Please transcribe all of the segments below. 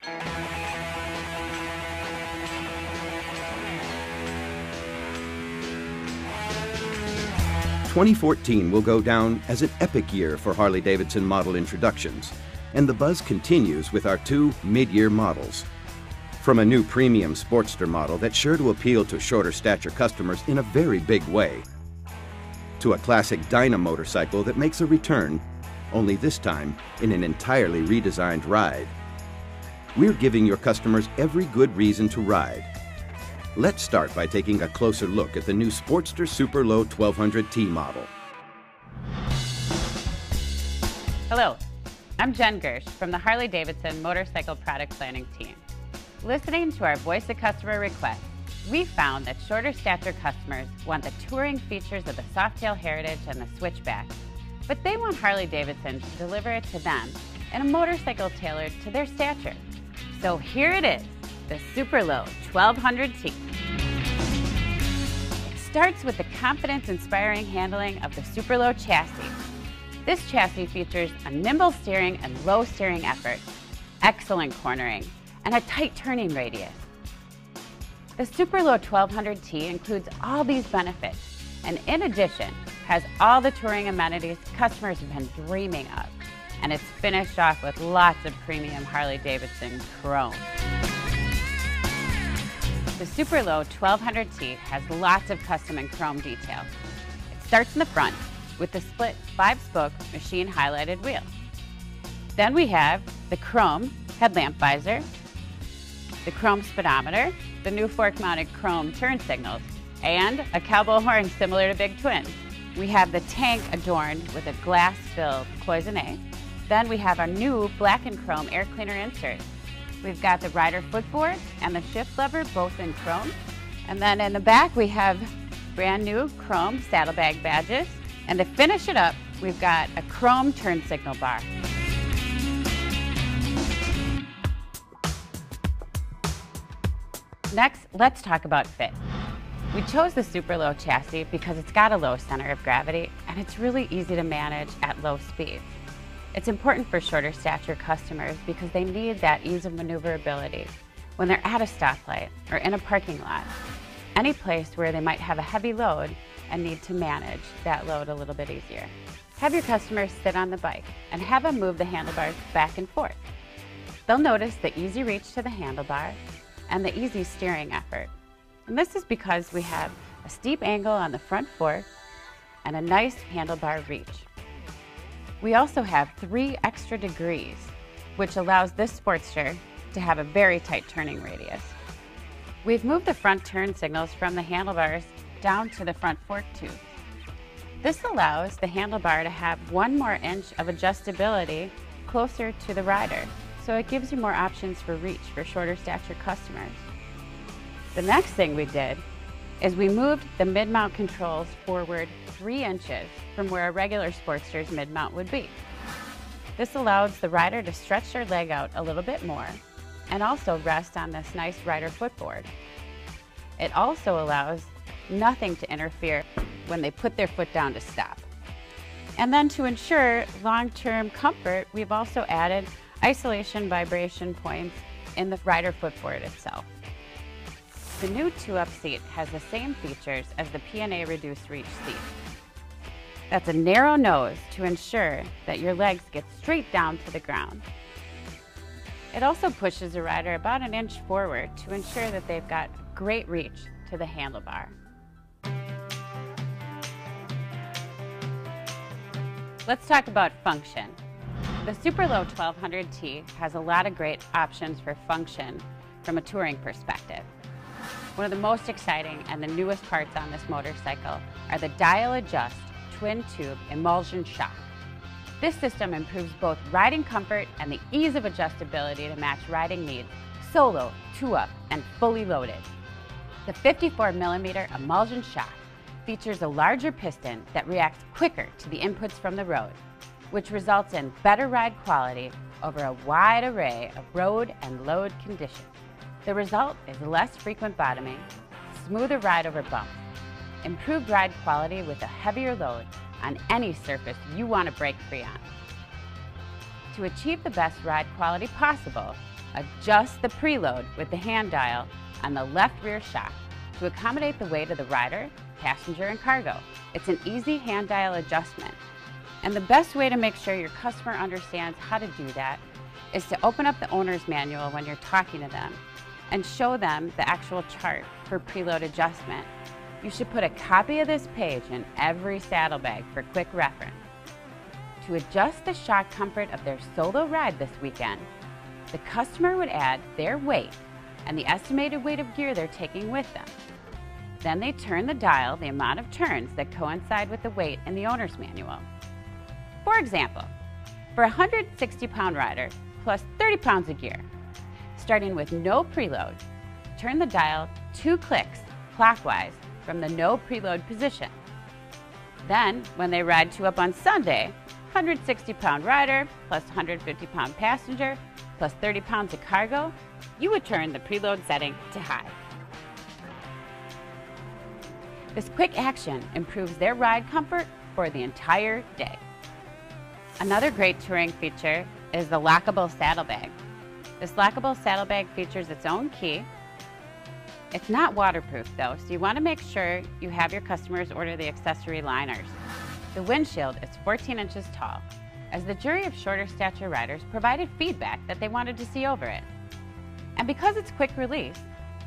2014 will go down as an epic year for Harley-Davidson model introductions, and the buzz continues with our two mid-year models. From a new premium Sportster model that's sure to appeal to shorter stature customers in a very big way, to a classic Dyna motorcycle that makes a return, only this time in an entirely redesigned ride. We're giving your customers every good reason to ride. Let's start by taking a closer look at the new Sportster Superlow 1200T model. Hello, I'm Jen Gersh from the Harley-Davidson Motorcycle Product Planning Team. Listening to our Voice of Customer requests, we found that shorter stature customers want the touring features of the Softail Heritage and the Switchback, but they want Harley-Davidson to deliver it to them in a motorcycle tailored to their stature. So here it is, the Superlow 1200T. It starts with the confidence-inspiring handling of the Superlow chassis. This chassis features a nimble steering and low steering effort, excellent cornering, and a tight turning radius. The Superlow 1200T includes all these benefits, and in addition, has all the touring amenities customers have been dreaming of. And it's finished off with lots of premium Harley-Davidson chrome. The Superlow 1200T has lots of custom and chrome details. It starts in the front with the split 5-spoke machine highlighted wheel. Then we have the chrome headlamp visor, the chrome speedometer, the new fork-mounted chrome turn signals, and a cowboy horn similar to Big Twin. We have the tank adorned with a glass-filled cloisonne. Then we have our new black and chrome air cleaner insert. We've got the rider footboard and the shift lever both in chrome. And then in the back we have brand new chrome saddlebag badges. And to finish it up, we've got a chrome turn signal bar. Next, let's talk about fit. We chose the Superlow chassis because it's got a low center of gravity and it's really easy to manage at low speeds. It's important for shorter stature customers because they need that ease of maneuverability when they're at a stoplight or in a parking lot, any place where they might have a heavy load and need to manage that load a little bit easier. Have your customers sit on the bike and have them move the handlebars back and forth. They'll notice the easy reach to the handlebar and the easy steering effort. And this is because we have a steep angle on the front fork and a nice handlebar reach. We also have 3 extra degrees, which allows this Sportster to have a very tight turning radius. We've moved the front turn signals from the handlebars down to the front fork tube. This allows the handlebar to have 1 more inch of adjustability closer to the rider, so it gives you more options for reach for shorter stature customers. The next thing we did is we moved the mid-mount controls forward 3 inches from where a regular Sportster's mid-mount would be. This allows the rider to stretch their leg out a little bit more and also rest on this nice rider footboard. It also allows nothing to interfere when they put their foot down to stop. And then to ensure long-term comfort, we've also added isolation vibration points in the rider footboard itself. The new 2-up seat has the same features as the P&A reduced reach seat. That's a narrow nose to ensure that your legs get straight down to the ground. It also pushes the rider about 1 inch forward to ensure that they've got great reach to the handlebar. Let's talk about function. The Superlow 1200T has a lot of great options for function from a touring perspective. One of the most exciting and the newest parts on this motorcycle are the dial adjust twin tube emulsion shock. This system improves both riding comfort and the ease of adjustability to match riding needs, solo, 2-up, and fully loaded. The 54mm emulsion shock features a larger piston that reacts quicker to the inputs from the road, which results in better ride quality over a wide array of road and load conditions. The result is less frequent bottoming, smoother ride over bumps, improved ride quality with a heavier load on any surface you want to break free on. To achieve the best ride quality possible, Adjust the preload with the hand dial on the left rear shock to accommodate the weight of the rider, passenger, and cargo. It's an easy hand dial adjustment. And the best way to make sure your customer understands how to do that is to open up the owner's manual when you're talking to them and show them the actual chart for preload adjustment. You should put a copy of this page in every saddlebag for quick reference. To adjust the shock comfort of their solo ride this weekend, the customer would add their weight and the estimated weight of gear they're taking with them. Then they turn the dial the amount of turns that coincide with the weight in the owner's manual. For example, for a 160-pound rider plus 30 pounds of gear, starting with no preload, turn the dial 2 clicks clockwise from the no preload position. Then, when they ride 2 up on Sunday, 160-pound rider plus 150-pound passenger plus 30 pounds of cargo, you would turn the preload setting to high. This quick action improves their ride comfort for the entire day. Another great touring feature is the lockable saddlebag. This lockable saddlebag features its own key. It's not waterproof though, so you want to make sure you have your customers order the accessory liners. The windshield is 14 inches tall, as the jury of shorter stature riders provided feedback that they wanted to see over it. And because it's quick release,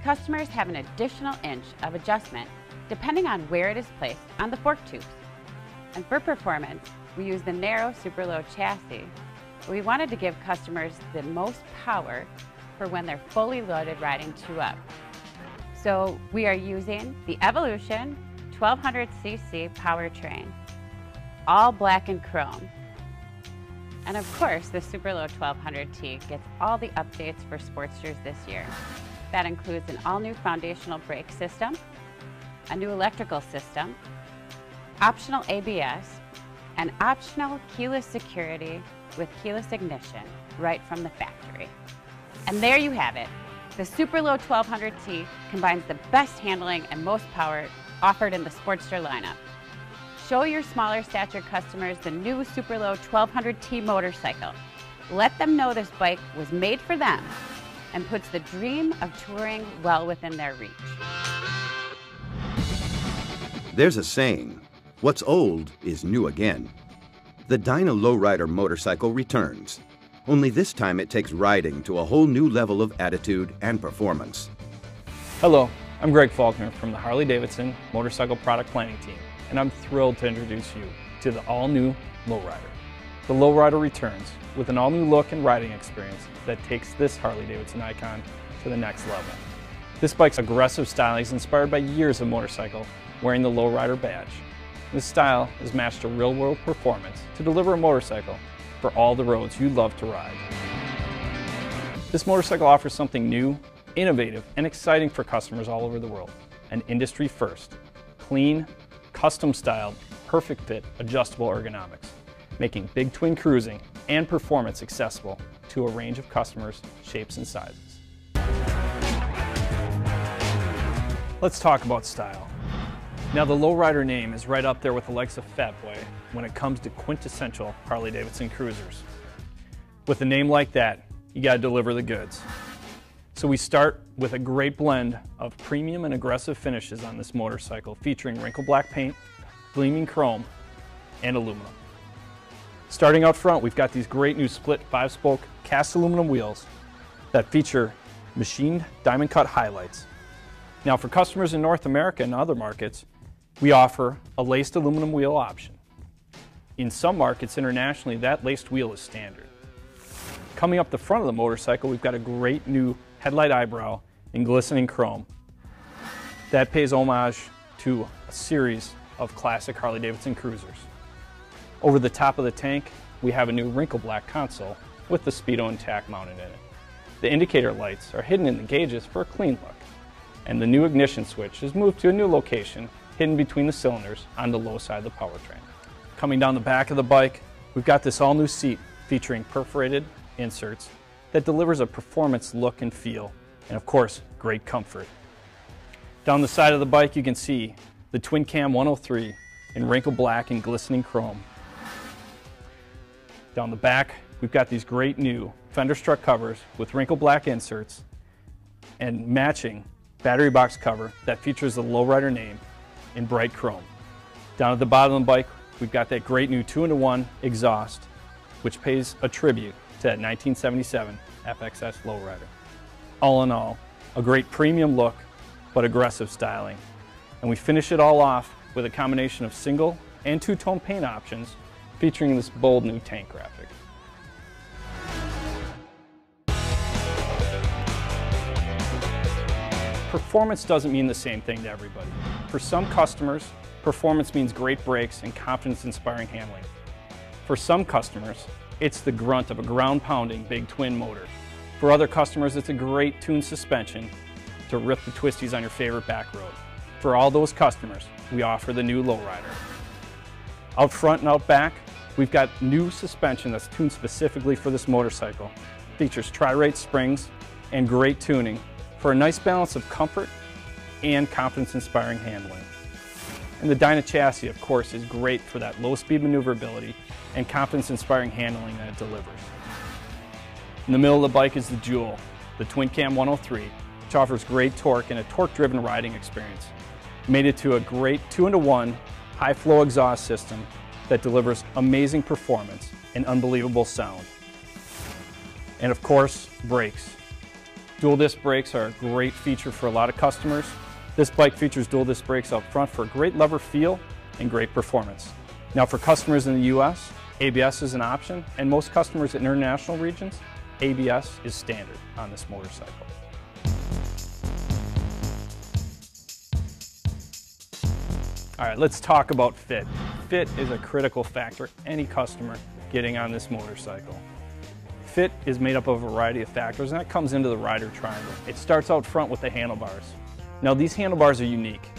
customers have an additional inch of adjustment depending on where it is placed on the fork tubes. And for performance, we use the narrow Superlow chassis. We wanted to give customers the most power for when they're fully loaded riding 2 up. So we are using the Evolution 1200cc powertrain, all black and chrome. And of course, the Superlow 1200T gets all the updates for Sportsters this year. That includes an all-new foundational brake system, a new electrical system, optional ABS, and optional keyless security with keyless ignition right from the factory. And there you have it. The Superlow 1200T combines the best handling and most power offered in the Sportster lineup. Show your smaller stature customers the new Superlow 1200T motorcycle. Let them know this bike was made for them and puts the dream of touring well within their reach. There's a saying, what's old is new again. The Dyna Lowrider motorcycle returns. Only this time it takes riding to a whole new level of attitude and performance. Hello, I'm Greg Faulkner from the Harley-Davidson Motorcycle Product Planning Team, and I'm thrilled to introduce you to the all-new Lowrider. The Lowrider returns with an all-new look and riding experience that takes this Harley-Davidson icon to the next level. This bike's aggressive styling is inspired by years of motorcycle wearing the Lowrider badge. This style is matched to real-world performance to deliver a motorcycle for all the roads you love to ride. This motorcycle offers something new, innovative, and exciting for customers all over the world. An industry first, clean, custom-styled, perfect fit, adjustable ergonomics, making big twin cruising and performance accessible to a range of customers, shapes, and sizes. Let's talk about style. Now, the Lowrider name is right up there with the likes of Fatboy when it comes to quintessential Harley-Davidson cruisers. With a name like that, you gotta deliver the goods. So we start with a great blend of premium and aggressive finishes on this motorcycle, featuring wrinkle black paint, gleaming chrome, and aluminum. Starting out front, we've got these great new split 5-spoke cast aluminum wheels that feature machined diamond cut highlights. Now, for customers in North America and other markets, we offer a laced aluminum wheel option. In some markets internationally, that laced wheel is standard. Coming up the front of the motorcycle, we've got a great new headlight eyebrow in glistening chrome. That pays homage to a series of classic Harley-Davidson cruisers. Over the top of the tank, we have a new wrinkle black console with the Speedo and tack mounted in it. The indicator lights are hidden in the gauges for a clean look, and the new ignition switch is moved to a new location hidden between the cylinders on the low side of the powertrain. Coming down the back of the bike, we've got this all-new seat featuring perforated inserts that delivers a performance look and feel, and of course, great comfort. Down the side of the bike, you can see the Twin Cam 103 in wrinkle black and glistening chrome. Down the back, we've got these great new fender strut covers with wrinkle black inserts and matching battery box cover that features the lowrider name in bright chrome. Down at the bottom of the bike, we've got that great new 2-in-1 exhaust, which pays a tribute to that 1977 FXS lowrider. All in all, a great premium look, but aggressive styling. And we finish it all off with a combination of single and two-tone paint options featuring this bold new tank graphic. Performance doesn't mean the same thing to everybody. For some customers, performance means great brakes and confidence-inspiring handling. For some customers, it's the grunt of a ground-pounding big twin motor. For other customers, it's a great tuned suspension to rip the twisties on your favorite back road. For all those customers, we offer the new lowrider. Out front and out back, we've got new suspension that's tuned specifically for this motorcycle. Features tri-rate springs and great tuning for a nice balance of comfort and confidence-inspiring handling. And the Dyna chassis, of course, is great for that low-speed maneuverability and confidence-inspiring handling that it delivers. In the middle of the bike is the Jewel, the Twin Cam 103, which offers great torque and a torque-driven riding experience. Mated to a great 2-in-1 high-flow exhaust system that delivers amazing performance and unbelievable sound. And of course, brakes. Dual disc brakes are a great feature for a lot of customers. This bike features dual disc brakes up front for a great lever feel and great performance. Now for customers in the US, ABS is an option, and most customers in international regions, ABS is standard on this motorcycle. All right, let's talk about fit. Fit is a critical factor any customer getting on this motorcycle. Fit is made up of a variety of factors, and that comes into the rider triangle. It starts out front with the handlebars. Now these handlebars are unique.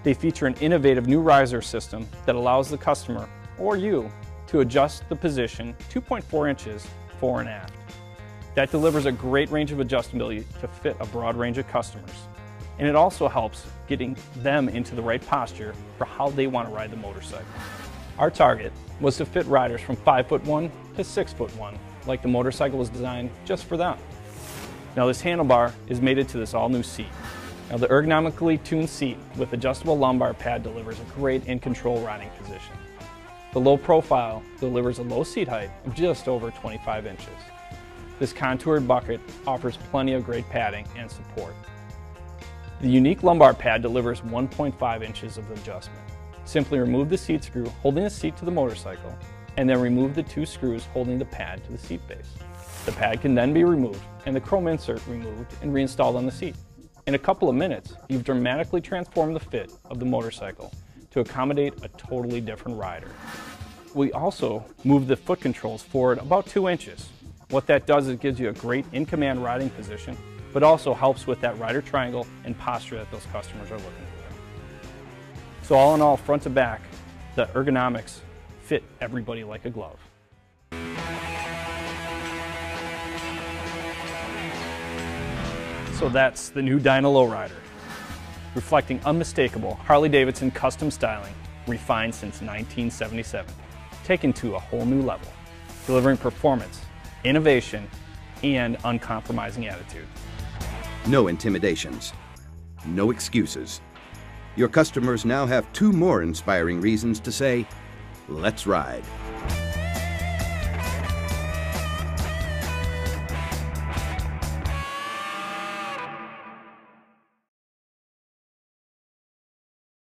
They feature an innovative new riser system that allows the customer, or you, to adjust the position 2.4 inches fore and aft. That delivers a great range of adjustability to fit a broad range of customers. And it also helps getting them into the right posture for how they want to ride the motorcycle. Our target was to fit riders from 5'1" to 6'1", like the motorcycle was designed just for them. Now this handlebar is mated to this all-new seat. Now the ergonomically tuned seat with adjustable lumbar pad delivers a great in-control riding position. The low profile delivers a low seat height of just over 25 inches. This contoured bucket offers plenty of great padding and support. The unique lumbar pad delivers 1.5 inches of adjustment. Simply remove the seat screw holding the seat to the motorcycle, and then remove the two screws holding the pad to the seat base. The pad can then be removed and the chrome insert removed and reinstalled on the seat. In a couple of minutes, you've dramatically transformed the fit of the motorcycle to accommodate a totally different rider. We also move the foot controls forward about 2 inches. What that does is it gives you a great in-command riding position, but also helps with that rider triangle and posture that those customers are looking for. So all in all, front to back, the ergonomics fit everybody like a glove. So that's the new Dyna Lowrider, reflecting unmistakable Harley-Davidson custom styling, refined since 1977, taken to a whole new level, delivering performance, innovation, and uncompromising attitude. No intimidations, no excuses. Your customers now have 2 more inspiring reasons to say, let's ride.